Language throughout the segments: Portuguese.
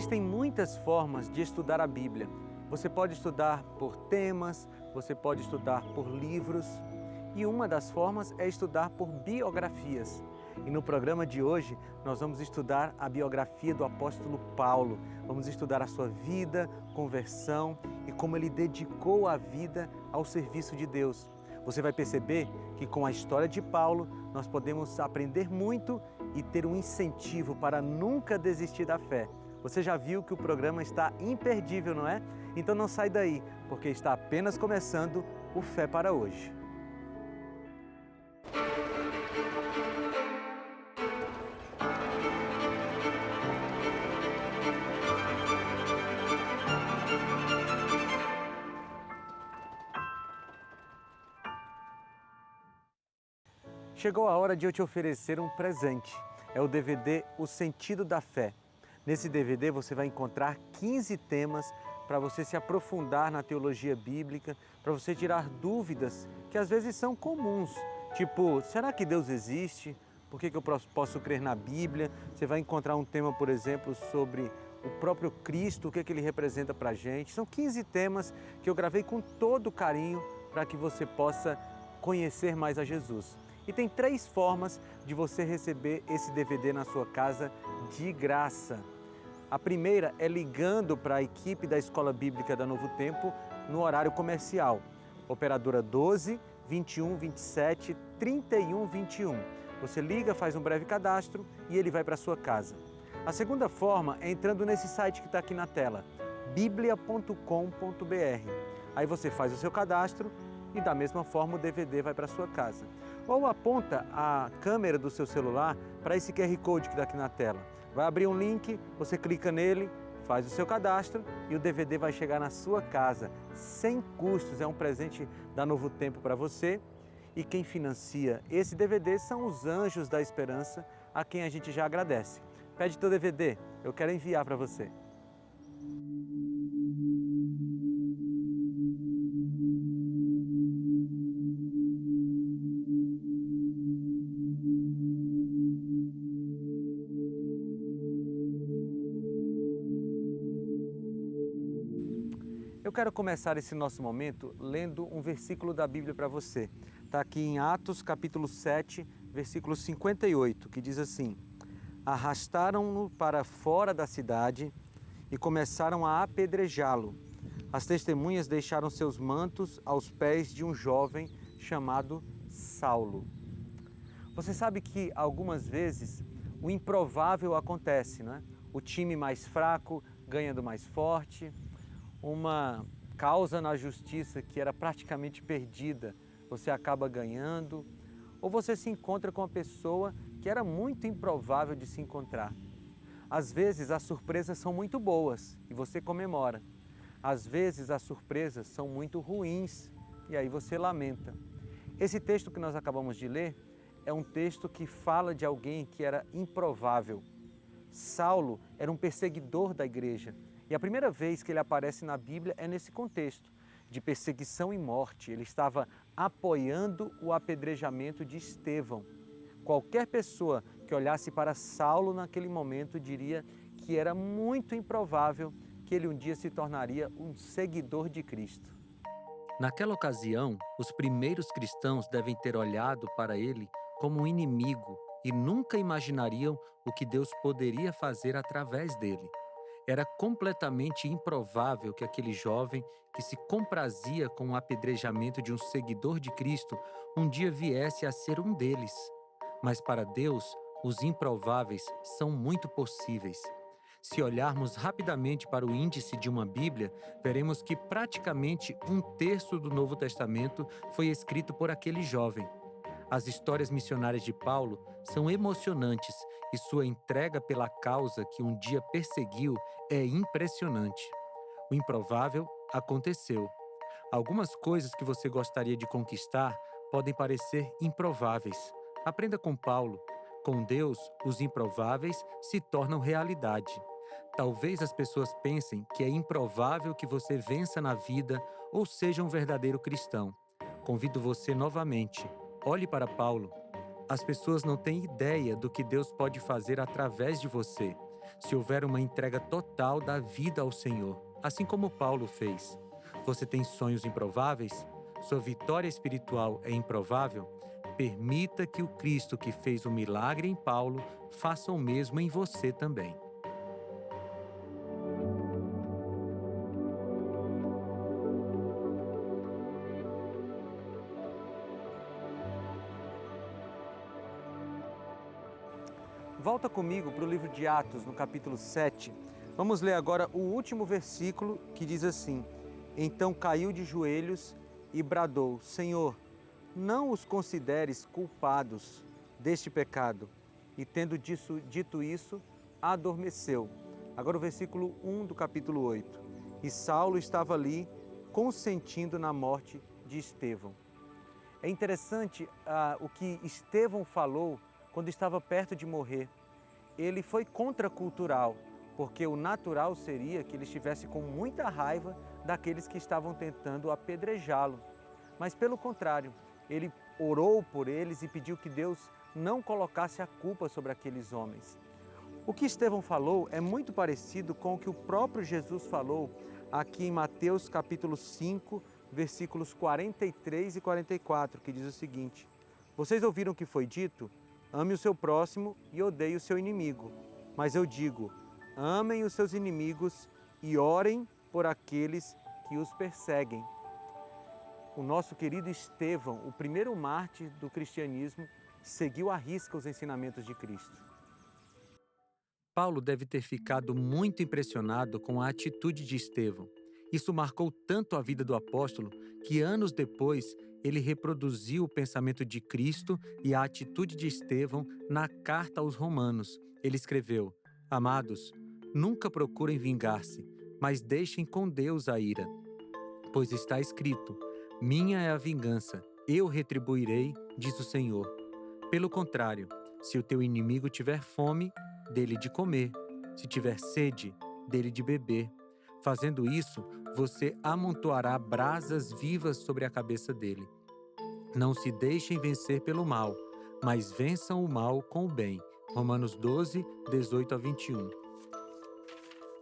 Existem muitas formas de estudar a Bíblia. Você pode estudar por temas, você pode estudar por livros e uma das formas é estudar por biografias. E no programa de hoje nós vamos estudar a biografia do apóstolo Paulo. Vamos estudar a sua vida, conversão e como ele dedicou a vida ao serviço de Deus. Você vai perceber que com a história de Paulo nós podemos aprender muito e ter um incentivo para nunca desistir da fé. Você já viu que o programa está imperdível, não é? Então não sai daí, porque está apenas começando o Fé para Hoje. Chegou a hora de eu te oferecer um presente. É o DVD O Sentido da Fé. Nesse DVD você vai encontrar 15 temas para você se aprofundar na teologia bíblica, para você tirar dúvidas que às vezes são comuns, tipo, será que Deus existe? Por que eu posso crer na Bíblia? Você vai encontrar um tema, por exemplo, sobre o próprio Cristo, o que ele representa para a gente. São 15 temas que eu gravei com todo carinho para que você possa conhecer mais a Jesus. E tem 3 formas de você receber esse DVD na sua casa de graça. A primeira é ligando para a equipe da Escola Bíblica da Novo Tempo no horário comercial. Operadora 12 21 27 31 21. Você liga, faz um breve cadastro e ele vai para a sua casa. A segunda forma é entrando nesse site que está aqui na tela, biblia.com.br. Aí você faz o seu cadastro e da mesma forma o DVD vai para a sua casa. Ou aponta a câmera do seu celular para esse QR Code que está aqui na tela. Vai abrir um link, você clica nele, faz o seu cadastro e o DVD vai chegar na sua casa, sem custos. É um presente da Novo Tempo para você. E quem financia esse DVD são os Anjos da Esperança, a quem a gente já agradece. Pede teu DVD, eu quero enviar para você. Eu quero começar esse nosso momento lendo um versículo da Bíblia para você. Está aqui em Atos capítulo 7, versículo 58, que diz assim: arrastaram-no para fora da cidade e começaram a apedrejá-lo. As testemunhas deixaram seus mantos aos pés de um jovem chamado Saulo. Você sabe que algumas vezes o improvável acontece, não é? O time mais fraco ganha do mais forte. Uma causa na justiça que era praticamente perdida, você acaba ganhando, ou você se encontra com uma pessoa que era muito improvável de se encontrar. Às vezes as surpresas são muito boas e você comemora. Às vezes as surpresas são muito ruins e aí você lamenta. Esse texto que nós acabamos de ler é um texto que fala de alguém que era improvável. Saulo era um perseguidor da igreja. E a primeira vez que ele aparece na Bíblia é nesse contexto de perseguição e morte. Ele estava apoiando o apedrejamento de Estevão. Qualquer pessoa que olhasse para Saulo naquele momento diria que era muito improvável que ele um dia se tornaria um seguidor de Cristo. Naquela ocasião, os primeiros cristãos devem ter olhado para ele como um inimigo e nunca imaginariam o que Deus poderia fazer através dele. Era completamente improvável que aquele jovem, que se comprazia com o apedrejamento de um seguidor de Cristo, um dia viesse a ser um deles. Mas para Deus, os improváveis são muito possíveis. Se olharmos rapidamente para o índice de uma Bíblia, veremos que praticamente 1/3 do Novo Testamento foi escrito por aquele jovem. As histórias missionárias de Paulo são emocionantes e sua entrega pela causa que um dia perseguiu é impressionante. O improvável aconteceu. Algumas coisas que você gostaria de conquistar podem parecer improváveis. Aprenda com Paulo. Com Deus, os improváveis se tornam realidade. Talvez as pessoas pensem que é improvável que você vença na vida ou seja um verdadeiro cristão. Convido você novamente. Olhe para Paulo. As pessoas não têm ideia do que Deus pode fazer através de você. se houver uma entrega total da vida ao Senhor, assim como Paulo fez. Você tem sonhos improváveis? Sua vitória espiritual é improvável? Permita que o Cristo que fez o milagre em Paulo faça o mesmo em você também. Volta comigo para o livro de Atos, no capítulo 7. Vamos ler agora o último versículo que diz assim: Então caiu de joelhos e bradou: Senhor, não os consideres culpados deste pecado. E tendo dito isso, adormeceu. Agora o versículo 1 do capítulo 8. E Saulo estava ali, consentindo na morte de Estevão. É interessante o que Estevão falou quando estava perto de morrer. Ele foi contracultural, porque o natural seria que ele estivesse com muita raiva daqueles que estavam tentando apedrejá-lo. Mas pelo contrário, ele orou por eles e pediu que Deus não colocasse a culpa sobre aqueles homens. O que Estevão falou é muito parecido com o que o próprio Jesus falou aqui em Mateus capítulo 5, versículos 43 e 44, que diz o seguinte: Vocês ouviram o que foi dito? Ame o seu próximo e odeie o seu inimigo. Mas eu digo, amem os seus inimigos e orem por aqueles que os perseguem. O nosso querido Estevão, o primeiro mártir do cristianismo, seguiu à risca os ensinamentos de Cristo. Paulo deve ter ficado muito impressionado com a atitude de Estevão. Isso marcou tanto a vida do apóstolo que anos depois ele reproduziu o pensamento de Cristo e a atitude de Estevão na carta aos Romanos. Ele escreveu: Amados, nunca procurem vingar-se, mas deixem com Deus a ira. Pois está escrito: Minha é a vingança, eu retribuirei, diz o Senhor. Pelo contrário, se o teu inimigo tiver fome, dê-lhe de comer. Se tiver sede, dê-lhe de beber. Fazendo isso, você amontoará brasas vivas sobre a cabeça dele. Não se deixem vencer pelo mal, mas vençam o mal com o bem. Romanos 12, 18 a 21.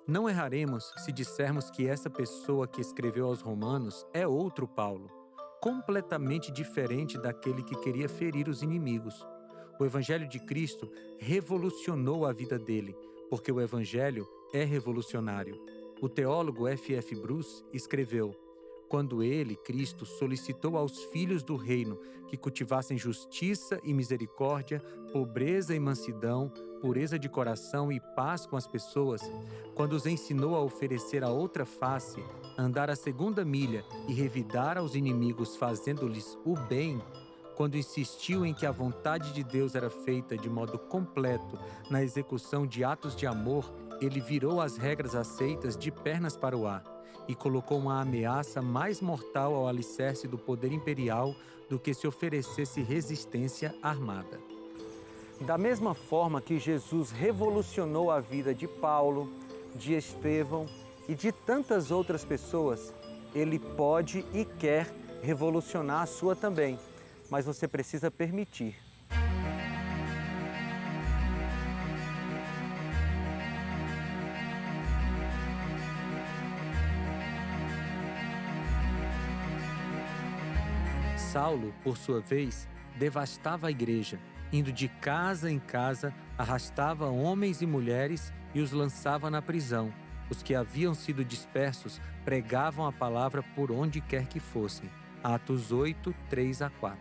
Não erraremos se dissermos que essa pessoa que escreveu aos Romanos é outro Paulo, completamente diferente daquele que queria ferir os inimigos. O Evangelho de Cristo revolucionou a vida dele, porque o Evangelho é revolucionário. O teólogo F.F. Bruce escreveu: Quando ele, Cristo, solicitou aos filhos do reino que cultivassem justiça e misericórdia, pobreza e mansidão, pureza de coração e paz com as pessoas, quando os ensinou a oferecer a outra face, andar a segunda milha e revidar aos inimigos fazendo-lhes o bem, quando insistiu em que a vontade de Deus era feita de modo completo na execução de atos de amor, ele virou as regras aceitas de pernas para o ar e colocou uma ameaça mais mortal ao alicerce do poder imperial do que se oferecesse resistência armada. Da mesma forma que Jesus revolucionou a vida de Paulo, de Estevão e de tantas outras pessoas, ele pode e quer revolucionar a sua também, mas você precisa permitir. Saulo, por sua vez, devastava a igreja, indo de casa em casa, arrastava homens e mulheres e os lançava na prisão. Os que haviam sido dispersos pregavam a palavra por onde quer que fossem. Atos 8, 3 a 4.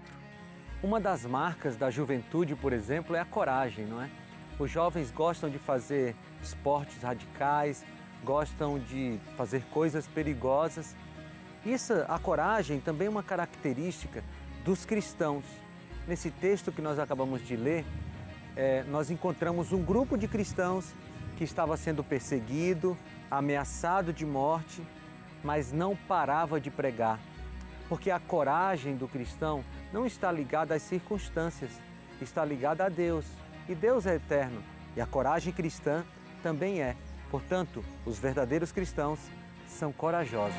Uma das marcas da juventude, por exemplo, é a coragem, não é? Os jovens gostam de fazer esportes radicais, gostam de fazer coisas perigosas. A coragem também é uma característica dos cristãos. Nesse texto que nós acabamos de ler, nós encontramos um grupo de cristãos que estava sendo perseguido, ameaçado de morte, mas não parava de pregar. Porque a coragem do cristão não está ligada às circunstâncias, está ligada a Deus. E Deus é eterno, e a coragem cristã também é. Portanto, os verdadeiros cristãos são corajosos.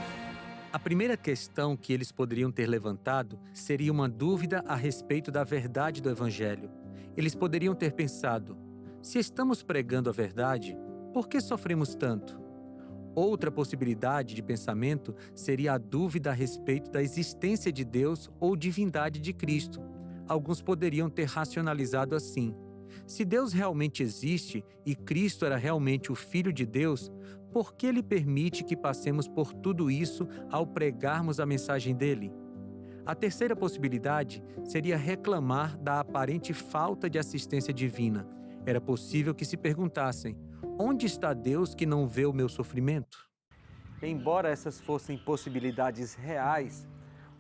A primeira questão que eles poderiam ter levantado seria uma dúvida a respeito da verdade do Evangelho. Eles poderiam ter pensado: se estamos pregando a verdade, Por que sofremos tanto? Outra possibilidade de pensamento seria a dúvida a respeito da existência de Deus ou divindade de Cristo. Alguns poderiam ter racionalizado assim: se Deus realmente existe e Cristo era realmente o Filho de Deus, por que Ele permite que passemos por tudo isso ao pregarmos a mensagem dele? A terceira possibilidade seria reclamar da aparente falta de assistência divina. Era possível que se perguntassem: onde está Deus que não vê o meu sofrimento? Embora essas fossem possibilidades reais,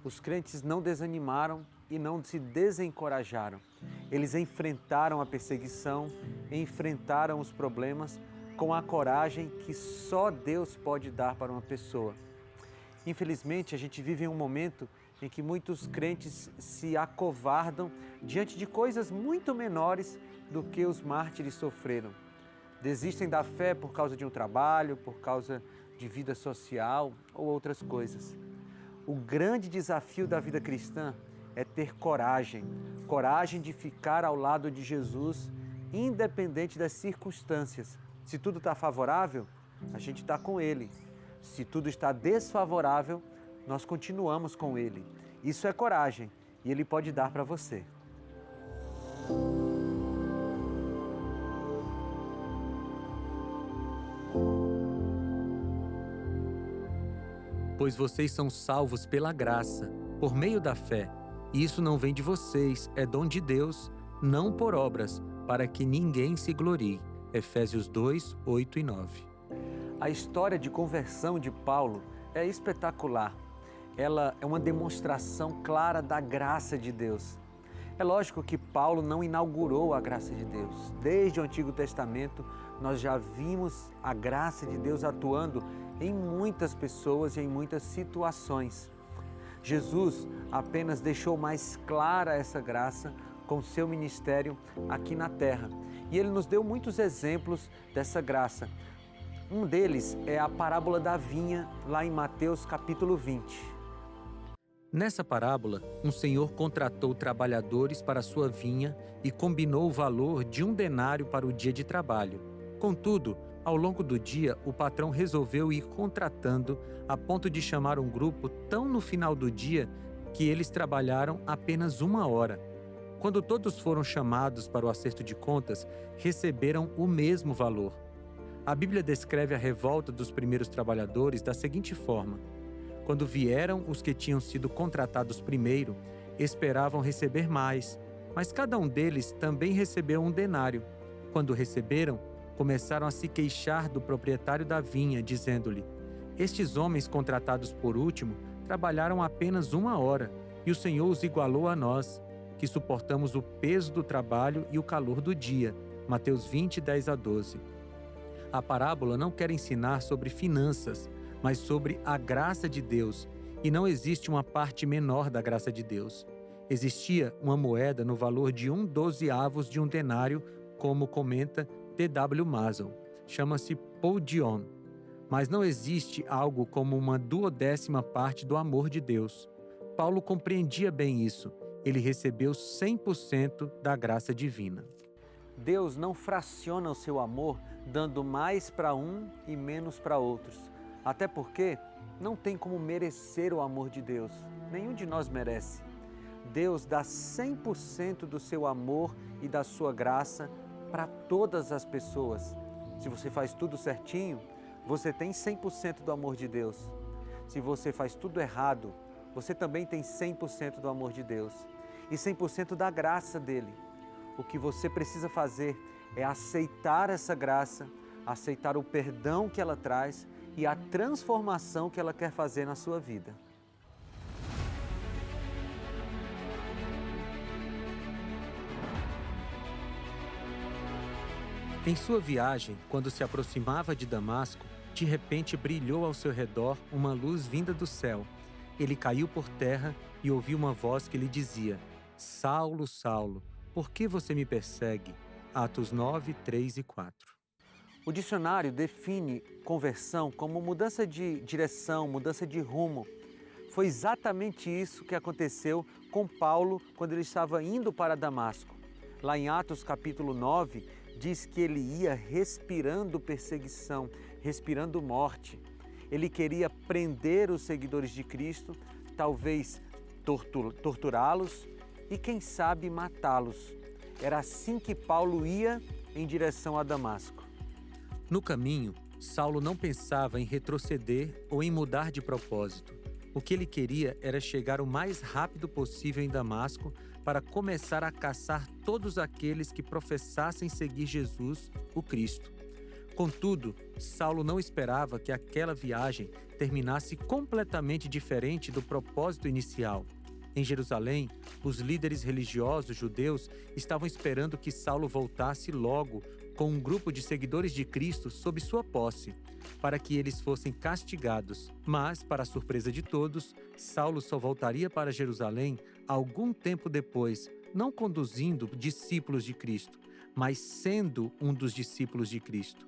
os crentes não desanimaram e não se desencorajaram. Eles enfrentaram a perseguição, enfrentaram os problemas com a coragem que só Deus pode dar para uma pessoa. Infelizmente, a gente vive em um momento em que muitos crentes se acovardam diante de coisas muito menores do que os mártires sofreram. Desistem da fé por causa de um trabalho, por causa de vida social ou outras coisas. O grande desafio da vida cristã é ter coragem, coragem de ficar ao lado de Jesus, independente das circunstâncias. Se tudo está favorável, a gente está com Ele. Se tudo está desfavorável, nós continuamos com Ele. Isso é coragem e Ele pode dar para você. Pois vocês são salvos pela graça, por meio da fé. E isso não vem de vocês, é dom de Deus, não por obras, para que ninguém se glorie. Efésios 2, 8 e 9. A história de conversão de Paulo é espetacular. Ela é uma demonstração clara da graça de Deus. É lógico que Paulo não inaugurou a graça de Deus. Desde o Antigo Testamento, nós já vimos a graça de Deus atuando em muitas pessoas e em muitas situações. Jesus apenas deixou mais clara essa graça com seu ministério aqui na terra. E ele nos deu muitos exemplos dessa graça. Um deles é a parábola da vinha, lá em Mateus capítulo 20. Nessa parábola, um senhor contratou trabalhadores para sua vinha e combinou o valor de 1 denário para o dia de trabalho. Contudo, ao longo do dia, o patrão resolveu ir contratando a ponto de chamar um grupo tão no final do dia que eles trabalharam apenas 1 hora. Quando todos foram chamados para o acerto de contas, receberam o mesmo valor. A Bíblia descreve a revolta dos primeiros trabalhadores da seguinte forma: quando vieram os que tinham sido contratados primeiro, esperavam receber mais, mas cada um deles também recebeu 1 denário. Quando receberam, começaram a se queixar do proprietário da vinha, dizendo-lhe: estes homens contratados por último trabalharam apenas 1 hora, e o Senhor os igualou a nós, que suportamos o peso do trabalho e o calor do dia. Mateus 20, 10 a 12. A parábola não quer ensinar sobre finanças, mas sobre a graça de Deus, e não existe uma parte menor da graça de Deus. Existia uma moeda no valor de 1/12 de 1 denário, como comenta T.W. Mason. Chama-se podion. Mas não existe algo como uma 1/12 parte do amor de Deus. Paulo compreendia bem isso. Ele recebeu 100% da graça divina. Deus não fraciona o seu amor dando mais para um e menos para outros. Até porque não tem como merecer o amor de Deus. Nenhum de nós merece. Deus dá 100% do seu amor e da sua graça para todas as pessoas. Se você faz tudo certinho, você tem 100% do amor de Deus. Se você faz tudo errado, você também tem 100% do amor de Deus e 100% da graça dele. O que você precisa fazer é aceitar essa graça, aceitar o perdão que ela traz e a transformação que ela quer fazer na sua vida. Em sua viagem, quando se aproximava de Damasco, de repente brilhou ao seu redor uma luz vinda do céu. Ele caiu por terra e ouviu uma voz que lhe dizia: Saulo, Saulo, por que você me persegue? Atos 9, 3 e 4. O dicionário define conversão como mudança de direção, mudança de rumo. Foi exatamente isso que aconteceu com Paulo quando ele estava indo para Damasco. Lá em Atos capítulo 9, diz que ele ia respirando perseguição, respirando morte. Ele queria prender os seguidores de Cristo, talvez torturá-los e, quem sabe, matá-los. Era assim que Paulo ia em direção a Damasco. No caminho, Saulo não pensava em retroceder ou em mudar de propósito. O que ele queria era chegar o mais rápido possível em Damasco para começar a caçar todos aqueles que professassem seguir Jesus, o Cristo. Contudo, Saulo não esperava que aquela viagem terminasse completamente diferente do propósito inicial. Em Jerusalém, os líderes religiosos judeus estavam esperando que Saulo voltasse logo com um grupo de seguidores de Cristo sob sua posse, para que eles fossem castigados. Mas, para a surpresa de todos, Saulo só voltaria para Jerusalém algum tempo depois, não conduzindo discípulos de Cristo, mas sendo um dos discípulos de Cristo.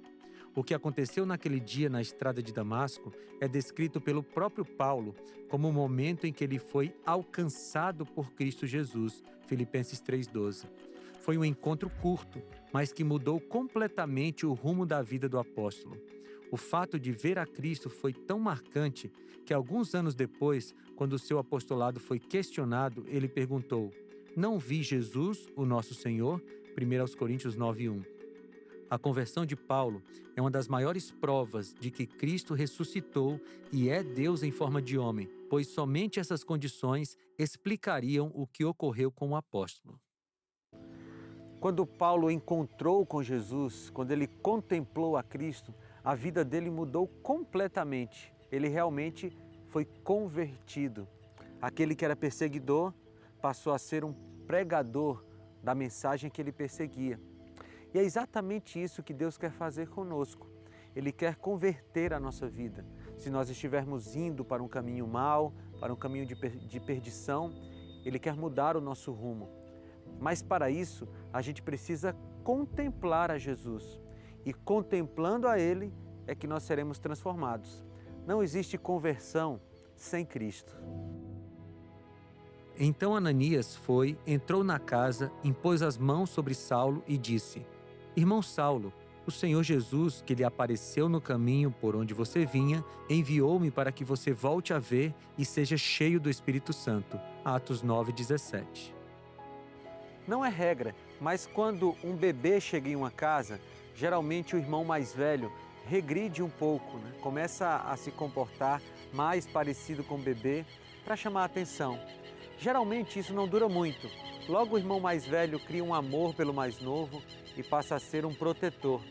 O que aconteceu naquele dia na estrada de Damasco é descrito pelo próprio Paulo como o momento em que ele foi alcançado por Cristo Jesus, Filipenses 3,12. Foi um encontro curto, mas que mudou completamente o rumo da vida do apóstolo. O fato de ver a Cristo foi tão marcante que alguns anos depois, quando o seu apostolado foi questionado, ele perguntou: "Não vi Jesus, o nosso Senhor?" 1 Coríntios 9:1. A conversão de Paulo é uma das maiores provas de que Cristo ressuscitou e é Deus em forma de homem, pois somente essas condições explicariam o que ocorreu com o apóstolo. Quando Paulo encontrou com Jesus, quando ele contemplou a Cristo, a vida dele mudou completamente. Ele realmente foi convertido. Aquele que era perseguidor passou a ser um pregador da mensagem que ele perseguia. E é exatamente isso que Deus quer fazer conosco. Ele quer converter a nossa vida. Se nós estivermos indo para um caminho mau, para um caminho de perdição, Ele quer mudar o nosso rumo. Mas para isso, a gente precisa contemplar a Jesus. E contemplando a Ele é que nós seremos transformados. Não existe conversão sem Cristo. Então Ananias foi, entrou na casa, impôs as mãos sobre Saulo e disse: "Irmão Saulo, o Senhor Jesus, que lhe apareceu no caminho por onde você vinha, enviou-me para que você volte a ver e seja cheio do Espírito Santo." Atos 9:17. Não é regra, mas quando um bebê chega em uma casa, geralmente o irmão mais velho regride um pouco, começa a se comportar mais parecido com o bebê para chamar a atenção. Geralmente isso não dura muito. Logo o irmão mais velho cria um amor pelo mais novo e passa a ser um protetor.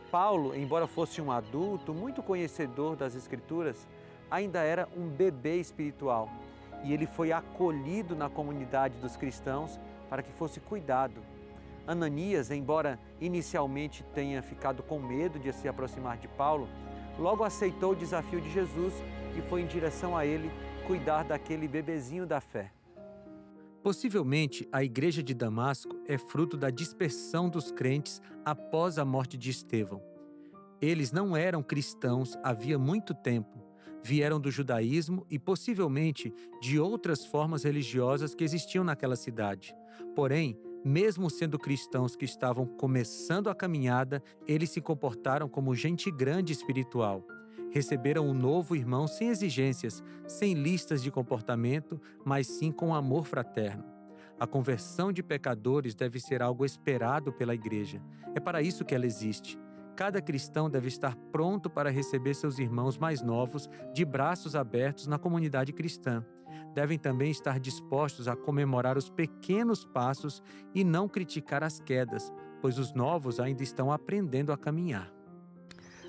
Paulo, embora fosse um adulto muito conhecedor das Escrituras, ainda era um bebê espiritual e ele foi acolhido na comunidade dos cristãos para que fosse cuidado. Ananias, embora inicialmente tenha ficado com medo de se aproximar de Paulo, logo aceitou o desafio de Jesus e foi em direção a ele cuidar daquele bebezinho da fé. Possivelmente, a igreja de Damasco é fruto da dispersão dos crentes após a morte de Estevão. Eles não eram cristãos havia muito tempo, vieram do judaísmo e possivelmente de outras formas religiosas que existiam naquela cidade. Porém, mesmo sendo cristãos que estavam começando a caminhada, eles se comportaram como gente grande espiritual. Receberam um novo irmão sem exigências, sem listas de comportamento, mas sim com amor fraterno. A conversão de pecadores deve ser algo esperado pela igreja. É para isso que ela existe. Cada cristão deve estar pronto para receber seus irmãos mais novos de braços abertos na comunidade cristã. Devem também estar dispostos a comemorar os pequenos passos e não criticar as quedas, pois os novos ainda estão aprendendo a caminhar.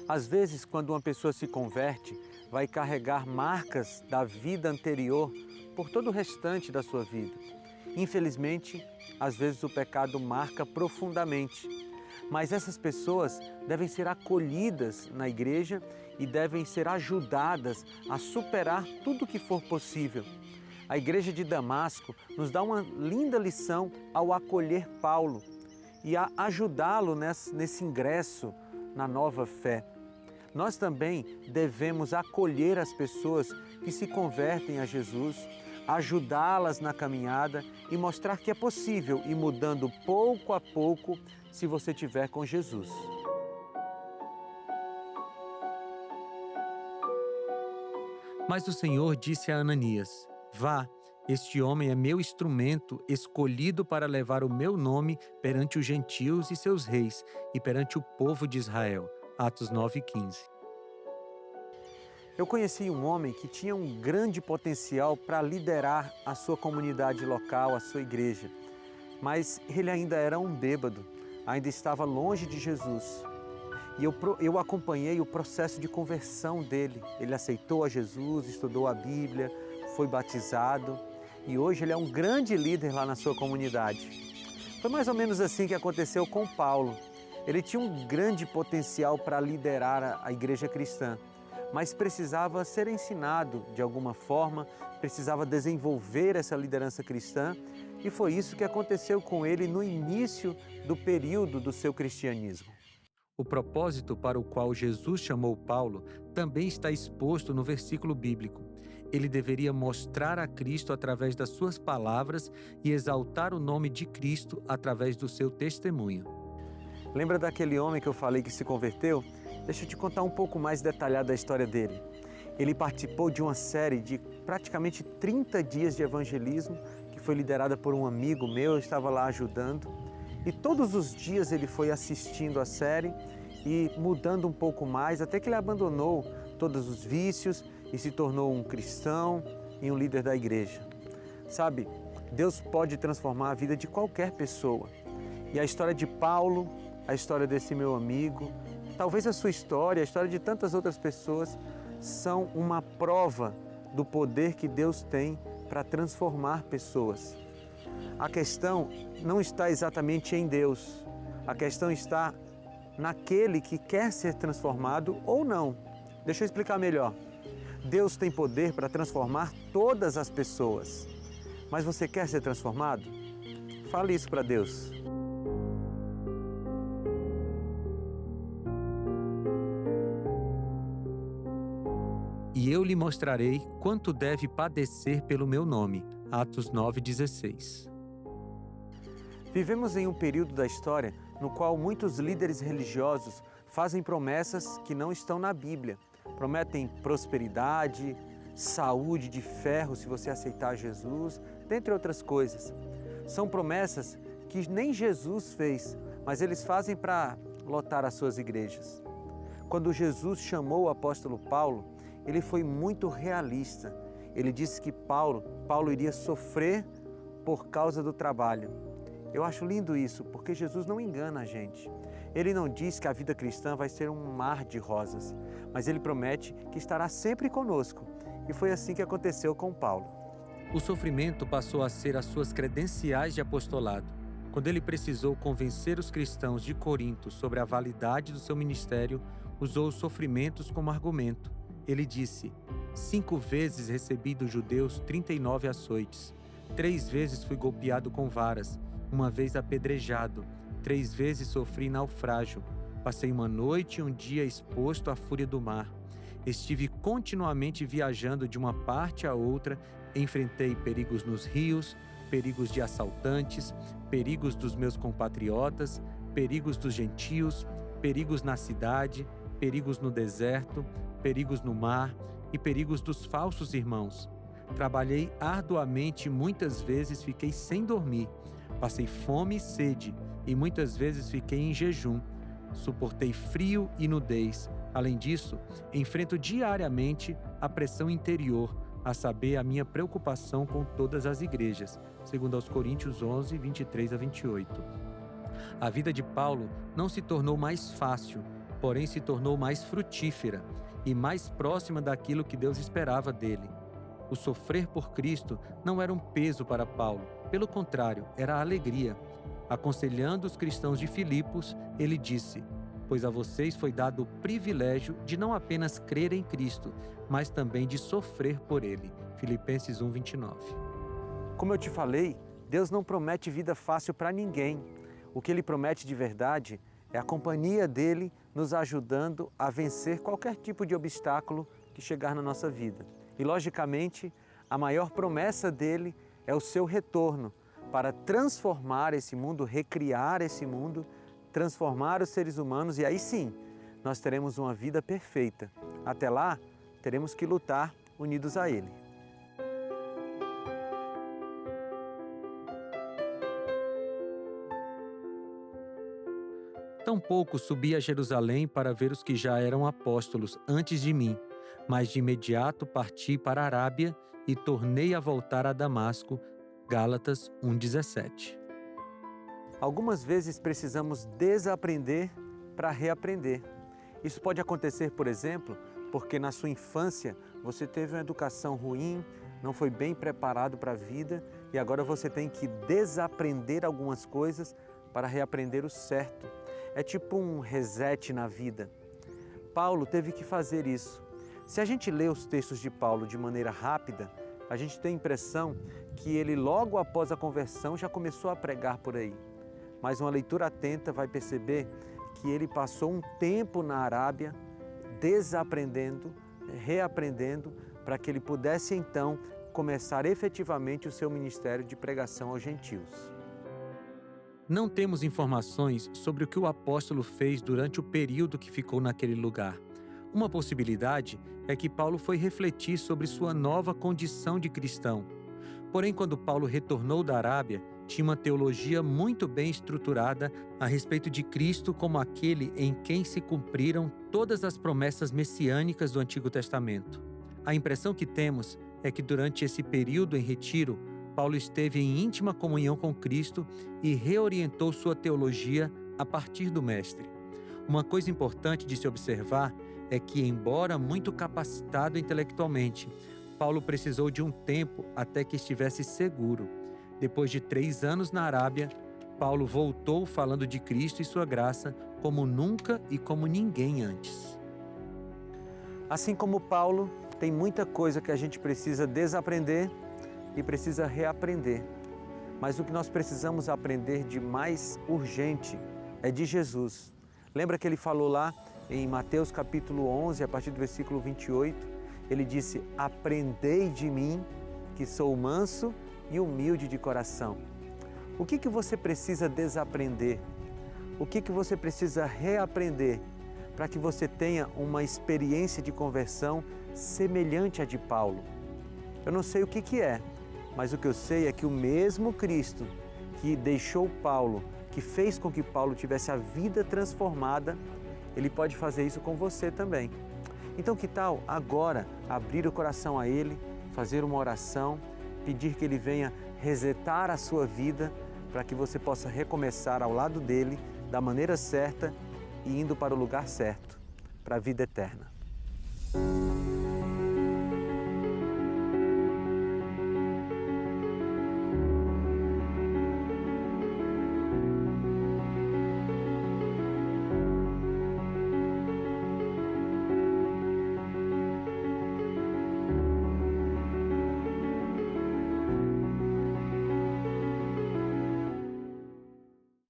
Às vezes, quando uma pessoa se converte, vai carregar marcas da vida anterior por todo o restante da sua vida. Infelizmente, às vezes o pecado marca profundamente. Mas essas pessoas devem ser acolhidas na igreja e devem ser ajudadas a superar tudo o que for possível. A igreja de Damasco nos dá uma linda lição ao acolher Paulo e a ajudá-lo nesse ingresso na nova fé. Nós também devemos acolher as pessoas que se convertem a Jesus, ajudá-las na caminhada e mostrar que é possível ir mudando pouco a pouco se você estiver com Jesus. Mas o Senhor disse a Ananias: Vá, este homem é meu instrumento escolhido para levar o meu nome perante os gentios e seus reis e perante o povo de Israel. Atos 9:15. Eu conheci um homem que tinha um grande potencial para liderar a sua comunidade local, a sua igreja. Mas ele ainda era um bêbado, ainda estava longe de Jesus. E eu acompanhei o processo de conversão dele. Ele aceitou a Jesus, estudou a Bíblia, foi batizado e hoje ele é um grande líder lá na sua comunidade. Foi mais ou menos assim que aconteceu com Paulo. Ele tinha um grande potencial para liderar a igreja cristã, mas precisava ser ensinado de alguma forma, precisava desenvolver essa liderança cristã e foi isso que aconteceu com ele no início do período do seu cristianismo. O propósito para o qual Jesus chamou Paulo também está exposto no versículo bíblico. Ele deveria mostrar a Cristo através das suas palavras e exaltar o nome de Cristo através do seu testemunho. Lembra daquele homem que eu falei que se converteu? Deixa eu te contar um pouco mais detalhada a história dele. Ele participou de uma série de praticamente 30 dias de evangelismo que foi liderada por um amigo meu, eu estava lá ajudando. E todos os dias ele foi assistindo a série e mudando um pouco mais, até que ele abandonou todos os vícios e se tornou um cristão e um líder da igreja. Sabe, Deus pode transformar a vida de qualquer pessoa. E a história de Paulo, a história desse meu amigo, talvez a sua história, a história de tantas outras pessoas, são uma prova do poder que Deus tem para transformar pessoas. A questão não está exatamente em Deus, a questão está naquele que quer ser transformado ou não. Deixa eu explicar melhor. Deus tem poder para transformar todas as pessoas, mas você quer ser transformado? Fale isso para Deus. E eu lhe mostrarei quanto deve padecer pelo meu nome. Atos 9:16. Vivemos em um período da história no qual muitos líderes religiosos fazem promessas que não estão na Bíblia. Prometem prosperidade, saúde de ferro se você aceitar Jesus, dentre outras coisas. São promessas que nem Jesus fez, mas eles fazem para lotar as suas igrejas. Quando Jesus chamou o apóstolo Paulo, ele foi muito realista. Ele disse que Paulo iria sofrer por causa do trabalho. Eu acho lindo isso, porque Jesus não engana a gente. Ele não diz que a vida cristã vai ser um mar de rosas, mas ele promete que estará sempre conosco. E foi assim que aconteceu com Paulo. O sofrimento passou a ser as suas credenciais de apostolado. Quando ele precisou convencer os cristãos de Corinto sobre a validade do seu ministério, usou os sofrimentos como argumento. Ele disse: 5 vezes recebi dos judeus 39 açoites. 3 vezes fui golpeado com varas. 1 vez apedrejado. 3 vezes sofri naufrágio. Passei uma noite e um dia exposto à fúria do mar. Estive continuamente viajando de uma parte a outra. Enfrentei perigos nos rios, perigos de assaltantes, perigos dos meus compatriotas, perigos dos gentios, perigos na cidade, perigos no deserto, perigos no mar e perigos dos falsos irmãos. Trabalhei arduamente e muitas vezes fiquei sem dormir. Passei fome e sede e muitas vezes fiquei em jejum. Suportei frio e nudez. Além disso, enfrento diariamente a pressão interior, a saber, a minha preocupação com todas as igrejas, segundo aos Coríntios 11, 23 a 28. A vida de Paulo não se tornou mais fácil, porém se tornou mais frutífera e mais próxima daquilo que Deus esperava dele. O sofrer por Cristo não era um peso para Paulo, pelo contrário, era alegria. Aconselhando os cristãos de Filipos, ele disse: pois a vocês foi dado o privilégio de não apenas crer em Cristo, mas também de sofrer por Ele. Filipenses 1, 29. Como eu te falei, Deus não promete vida fácil para ninguém. O que Ele promete de verdade é a companhia dEle nos ajudando a vencer qualquer tipo de obstáculo que chegar na nossa vida. E, logicamente, A maior promessa dele é o seu retorno para transformar esse mundo, recriar esse mundo, transformar os seres humanos e aí sim, nós teremos uma vida perfeita. Até lá, teremos que lutar unidos a Ele. Tampouco subi a Jerusalém para ver os que já eram apóstolos antes de mim, mas de imediato parti para a Arábia e tornei a voltar a Damasco. Gálatas 1,17. Algumas vezes precisamos desaprender para reaprender. Isso pode acontecer, por exemplo, porque na sua infância você teve uma educação ruim, não foi bem preparado para a vida e agora você tem que desaprender algumas coisas para reaprender o certo. É tipo um reset na vida. Paulo teve que fazer isso. Se a gente lê os textos de Paulo de maneira rápida, a gente tem a impressão que ele logo após a conversão já começou a pregar por aí. Mas uma leitura atenta vai perceber que ele passou um tempo na Arábia desaprendendo, reaprendendo, para que ele pudesse então começar efetivamente o seu ministério de pregação aos gentios. Não temos informações sobre o que o apóstolo fez durante o período que ficou naquele lugar. Uma possibilidade é que Paulo foi refletir sobre sua nova condição de cristão. Porém, quando Paulo retornou da Arábia, tinha uma teologia muito bem estruturada a respeito de Cristo como aquele em quem se cumpriram todas as promessas messiânicas do Antigo Testamento. A impressão que temos é que durante esse período em retiro, Paulo esteve em íntima comunhão com Cristo e reorientou sua teologia a partir do Mestre. Uma coisa importante de se observar é que, embora muito capacitado intelectualmente, Paulo precisou de um tempo até que estivesse seguro. Depois de 3 anos na Arábia, Paulo voltou falando de Cristo e sua graça como nunca e como ninguém antes. Assim como Paulo, tem muita coisa que a gente precisa desaprender e precisa reaprender. Mas o que nós precisamos aprender de mais urgente é de Jesus. Lembra que ele falou lá em Mateus capítulo 11, a partir do versículo 28, ele disse: aprendei de mim, que sou manso e humilde de coração. O que você precisa desaprender? O que você precisa reaprender para que você tenha uma experiência de conversão semelhante à de Paulo? Eu não sei o que é, mas o que eu sei é que o mesmo Cristo que deixou Paulo, que fez com que Paulo tivesse a vida transformada, ele pode fazer isso com você também. Então que tal agora abrir o coração a Ele, fazer uma oração, pedir que Ele venha resetar a sua vida para que você possa recomeçar ao lado dEle da maneira certa e indo para o lugar certo, para a vida eterna.